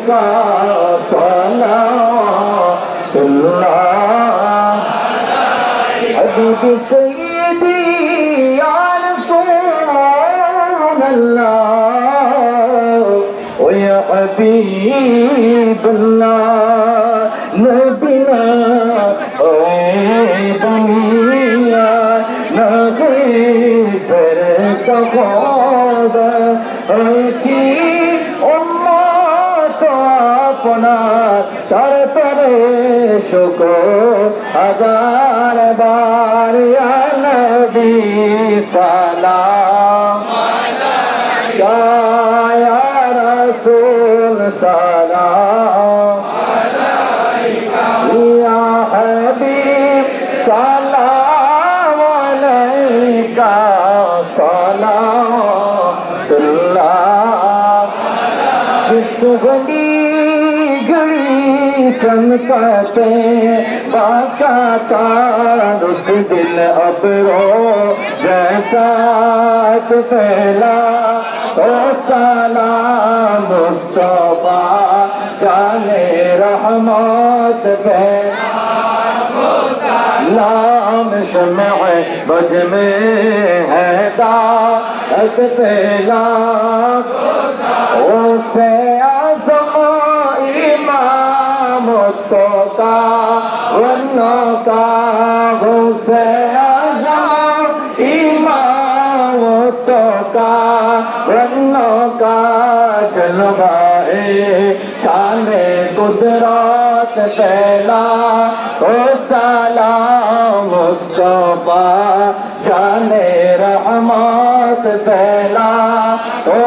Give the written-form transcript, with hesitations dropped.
का सलातुल्लाह हबीबी सय्यदी या रसूलल्लाह ओ या हबीबल्लाह नबीना ओ बनिया नबी पर तखोद ऐसी उम्मत আপনার তারপরে শুকর হাজার বার ইয়া নবী সালাম আলাইকা ইয়া রাসূল সালাম আলাইকা ইয়া হাবিব সালাম আলাইকা সালাতুল্লাহ जिस गली गली चमकाते बाका चांद उस दिल अबरो जैसा फैला ओ सलाम मुस्तफा जाने रहमत सलाम शम्अ बज में है दात फैला से आज़मा इमाम का वन्नों का से आज़मा इमाम का वन्नों का जलवाए शाने कुदरत फैला ओ सलाम मुस्तफा जाने रहमत फैला ओ